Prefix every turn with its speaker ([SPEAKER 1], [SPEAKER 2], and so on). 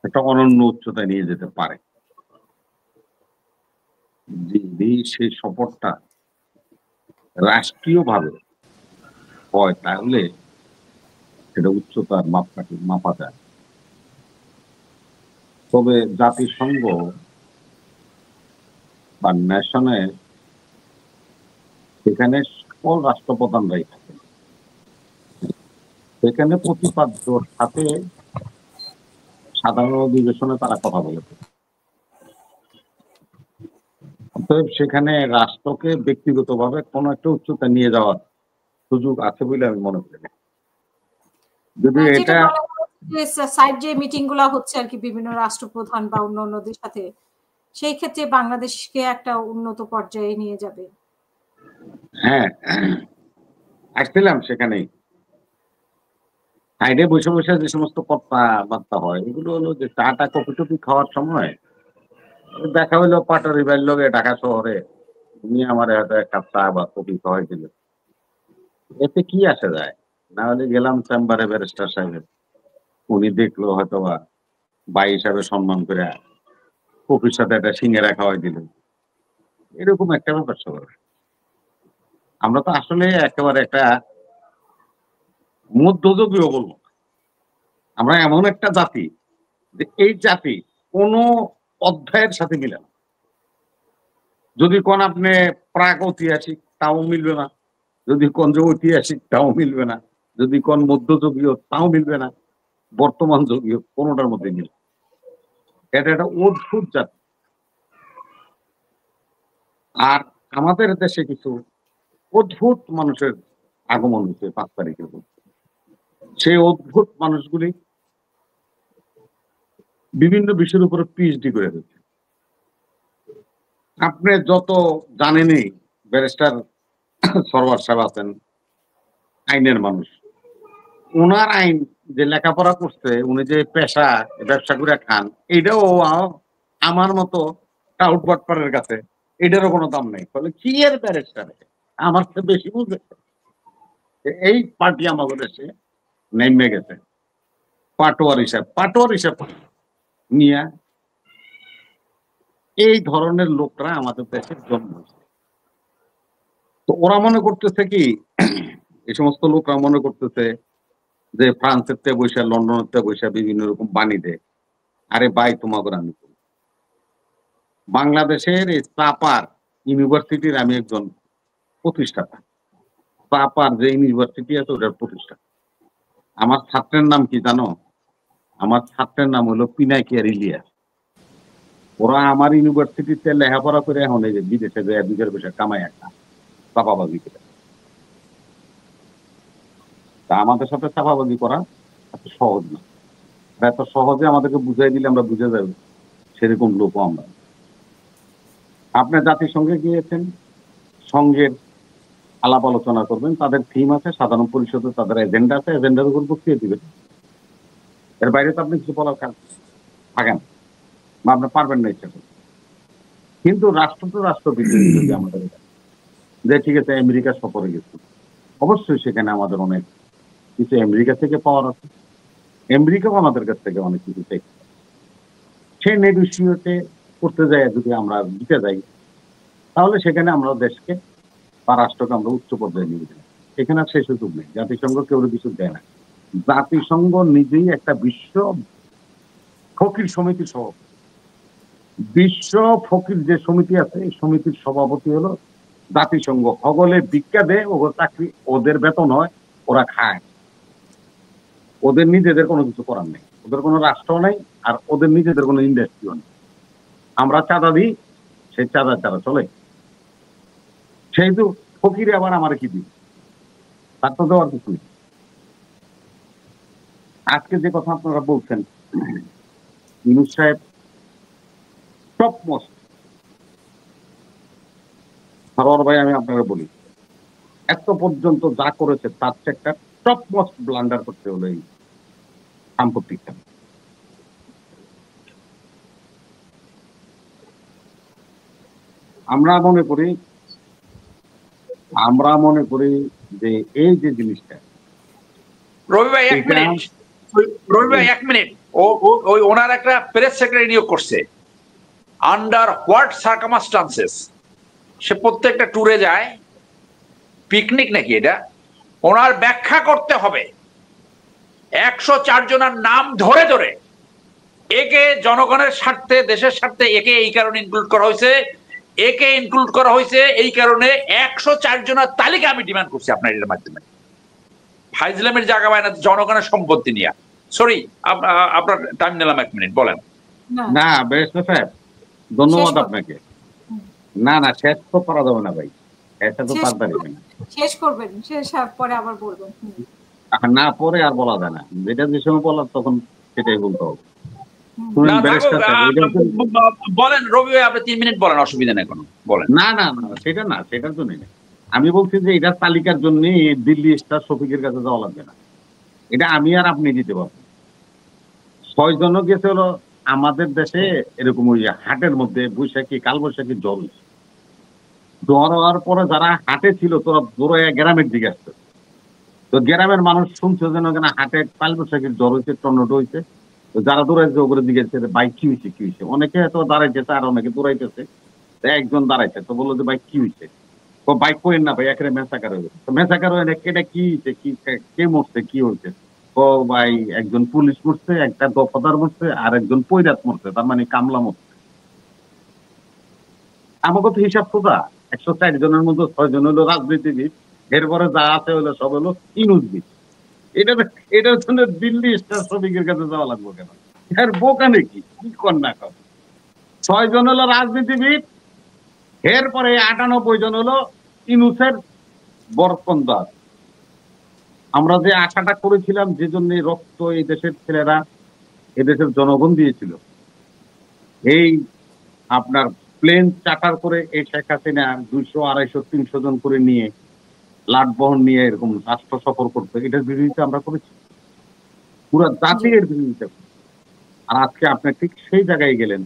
[SPEAKER 1] একটা অনন্য উচ্চতায় নিয়ে যেতে পারে। যদি সেই সফরটা রাষ্ট্রীয়ভাবে হয় তাহলে সেটা উচ্চতার মাপকাঠি মাপা যায়। তবে জাতিসংঘ বা ন্যাশনে সেখানে সকল রাষ্ট্রপ্রধানরাই থাকেন। সেখানে প্রতিপাদ্যর সাথে সাধারণ অধিবেশনে তারা কথা বলে। অতএব সেখানে রাষ্ট্রকে ব্যক্তিগতভাবে কোনো একটা উচ্চতায় নিয়ে যাওয়ার সুযোগ আছে বলে আমি মনে করি না। যদি
[SPEAKER 2] যেটা
[SPEAKER 1] এটা
[SPEAKER 2] বলা হয় যে সাইড যে মিটিং গুলা হচ্ছে আরকি বিভিন্ন রাষ্ট্রপ্রধান বা অন্যান্যদের সাথে, সেই ক্ষেত্রে বাংলাদেশকে একটা উন্নত পর্যায়ে নিয়ে যাবে।
[SPEAKER 1] হ্যাঁ, আসছিলাম সেখানেই। সাইডে বসে, বসে যে সমস্ত কথাবার্তা হয় এগুলো হলো যে চা-টা কফি-টফি খাওয়ার সময় দেখা হইলো পাটোয়ারি ভাইয়ের লগে ঢাকা শহরে। উনি আমারে হয়তো ১ কাপ চা বা কফি খাওয়াই দিলেন। এতে কি আসে যায়? না হলে গেলাম চেম্বারে ব্যারিস্টার সাহেবের। উনি দেখলো হয়তোবা ভাই হিসাবে সম্মান কইরা কফির সাথে একটা সিঙ্গারা খাওয়াই দিলেন। এরকম একটা ব্যাপার-স্যাপার। আমরা তো আসলে একেবারে একটা মধ্যযুগীয় বলব। আমরা এমন একটা জাতি যে এই জাতি কোন অধ্যায়ের সাথে মিলে না। যদি কোন আপনি প্রাক-ঐতিহাসিক তাও মিলবে না। যদি কোন যে ঐতিহাসিক তাও মিলবে না। যদি কোন মধ্যযুগীয় তাও মিলবে না। বর্তমান যুগীয় কোনটার মধ্যে মিলবে না। এটা একটা অদ্ভুত জাতি। আর আমাদের দেশে কিছু অদ্ভুত মানুষের আগমন হয়েছে ৫ তারিখের পর। সেই অদ্ভুত মানুষগুলি বিভিন্ন বিষয়ের উপরে পিএইচডি করে ফেলছে। আপনি যত জানেনই ব্যারিস্টার সরওয়ার সাহেব আছেন, আইনের মানুষ। উনার আইন যে লেখাপড়া করছে, উনি যে পেশা ব্যবসা করে খান, এইটাও আমার মতো টাউট বাটপারের কাছে এটারও কোনো দাম নেই। বলে কি এর ব্যারিস্টার? আমার চেয়ে বেশি বুঝে। এই পার্টি আমাদের দেশে নেমে গেছে। পাটোয়ার হিসাব নিয়া এই ধরনের লোকরা আমাদের দেশের জন্ম হয়েছে। তো ওরা মনে করতেছে কি এই সমস্ত লোকরা মনে করতেছে যে ফ্রান্সের থেকে বইসা লন্ডনের থেকে বইসা বিভিন্ন রকম বাণী দেয়। আরে ভাই তোমাকে আমি বলি। বাংলাদেশের এই চাপার ইউনিভার্সিটির আমি একজন প্রতিষ্ঠাতা। চাপার যে ইউনিভার্সিটি আছে ওটার প্রতিষ্ঠাতা। আমার ছাত্রের নাম কি জানো? আমার ছাত্রের নাম হলো পিনাকিয়ার ইলিয়াস। ওরা আমার ইউনিভার্সিটিতে লেখাপড়া করে এখন এই যে বিদেশে যায় ২ পয়সা কামায় একটা চাপাবাজি করে। তা আমাদের সাথে চাপাবাজি করা এত সহজ না। এত সহজে আমাদেরকে বুঝাই দিলে আমরা বুঝে যাবো সেরকম লোকও আমরা। আপনি জাতিসংঘে গিয়েছেন, সংঘের আলাপ আলোচনা করবেন। তাদের থিম আছে, সাধারণ পরিষদে তাদের এজেন্ডা আছে, এজেন্ডার উপর বক্তৃতা দিবেন। এর বাইরে তো আপনি কিছু বলার থাকে না বা আপনি পারবেন না ইচ্ছা করতে। কিন্তু রাষ্ট্র টু রাষ্ট্র ভিত্তিক যদি আমাদের যে ঠিক আছে আমেরিকা সফরে গেছি, অবশ্যই সেখানে আমাদের অনেক কিছু আমেরিকা থেকে পাওয়ার আছে। আমেরিকাও আমাদের কাছ থেকে অনেক কিছু চাইছে। সে নেগোশিয়েটে করতে যায় যদি আমরা জিতে যাই, তাহলে সেখানে আমরা দেশকে বা রাষ্ট্রকে আমরা উচ্চ পর্যায়ে নিয়ে যাই। এখানে আর সেই সুযোগ নেই। জাতিসংঘ কেউ কিছু দেয় না। জাতিসংঘ নিজেই একটা বিশ্ব ফকির সমিতির সভাপতি। বিশ্ব ফকির যে সমিতি আছে এই সমিতির সভাপতি হলো জাতিসংঘ। হগলে ভিক্ষা দেয়, ওদের চাকরি, ওদের বেতন হয়, ওরা খায়। ওদের নিজেদের কোনো কিছু করার নেই। ওদের কোনো রাষ্ট্র নেই, আর ওদের নিজেদের কোনো ইন্ডাস্ট্রিও নেই। আমরা চাঁদা দিই, সেই চাঁদা ছাড়া চলে। সেই তো ফকিরে আবার আমার কি দিই? তার তো দেওয়ার কিছু নেই। আজকে যে কথা আপনারা বলছেন, ইউনূস সাহেব টপ মোস্ট। সরোয়ার ভাই আমি আপনাকে বলি, এত পর্যন্ত যা করেছে তার চেয়ে একটা টপ মোস্ট ব্লান্ডার করতে হলো এই সাম্প্রতিক কালে। আমরা মনে করি যে এই যে জিনিসটা
[SPEAKER 3] রবি ভাই 1 মিনিট। রবি ভাই 1 মিনিট। ওই ওনার একটা প্রেস সেক্রেটারি নিয়োগ করছে, আন্ডার হোয়াট সার্কামস্টান্সেস সে প্রত্যেকটা ট্যুরে যায়, পিকনিক নাকি এটা, ওনার ব্যাখ্যা করতে হবে 104 জনের নাম ধরে ধরে, একে জনগণের স্বার্থে দেশের স্বার্থে একে এই কারণে ইনক্লুড করা হয়েছে, একে ইনক্লুড করা হয়েছে এই কারণে 104 জনের তালিকা আমি ডিমান্ড করছি আপনার এর মাধ্যমে। ফাইজলামের জায়গা পায় না জনগণের সম্পত্তি নিয়ে। সরি আপনার টাইম নিলাম 1 মিনিট, বলেন।
[SPEAKER 1] না ব্যারিস্টার সাহেব ধন্যবাদ আপনাকে। না না শেষ তো করা যাবে না ভাই, এটা তো তাড়াতাড়ি
[SPEAKER 2] শেষ করবেন, শেষ পরে আবার বলবেন।
[SPEAKER 1] না পরে আর বলা যায় না, যেটা যে সময় বলার তখন সেটাই বলতে হবে।
[SPEAKER 3] বলেন রবি ভাই, আপনি 3 মিনিট বলেন, অসুবিধা নেই কোনো, বলেন।
[SPEAKER 1] না না না সেটা না, সেটার জন্য না, আমি বলছি যে এটার তালিকার জন্য দিল্লি স্টার শফিকের কাছে যাওয়া লাগবে না, এটা আমি আর আপনি দিতে পারবো। 6 জনও গেছে হলো আমাদের দেশে এরকম ওই হাটের মধ্যে বৈশাখী কালবৈশাখী জ্বর হয়েছে, জ্বর হওয়ার পরে যারা হাটে ছিল তোরা দৌড়ে গ্রামের দিকে আসছে, তো গ্রামের মানুষ শুনছে যেন কেনা হাটে কালবৈশাখীর জ্বর হয়েছে, টর্নেডো হয়েছে, তো যারা দৌড়াইছে ওপরের দিকে বাইক কি হয়েছে কি হয়েছে, অনেকে হয়তো দাঁড়াইতেছে আর অনেকে দৌড়াইতেছে, একজন দাঁড়াইছে তো বললো যে বাইক কি হয়েছে, বাইক করেন না ভাই এখানে মেসাকার হয়ে গেছে, মেসাকার হয়ে না কেটা কি হয়েছে, কি কে মরছে কি হয়েছে, ও ভাই একজন পুলিশ মরছে, একটা দফাদার মরছে, আর একজন পৈরাত মরছে, তার মানে কামলা মরছে। আমাকে তো হিসাব সোজা, 104 জনের মধ্যে 6 জন হলো রাজনীতিবিদ, এরপরে যা আছে হলো সব হলো ইনুজবিদ। এটার জন্য দিল্লি স্টার শ্রমিকের কাছে যাওয়া লাগবে কেন, এর বোকা নাকি কি কর না কর। 6 জন হলো রাজনীতিবিদ, এরপরে 98 জন হলো ইনুসের বরকন্দার। আমরা যে আশাটা করেছিলাম, যে জন্য রক্ত এই দেশের ছেলেরা এদেশের জনগণ দিয়েছিল, এই আপনার প্লেন চার্টার করে এই শেখ হাসিনা 200, 250, 300 জন করে নিয়ে লাট বহন নিয়ে এরকম রাষ্ট্র সফর করতে, এটার বিরোধিতা আমরা করেছি, পুরো জাতি এর বিরোধিতা। আর আজকে আপনি ঠিক সেই জায়গায় গেলেন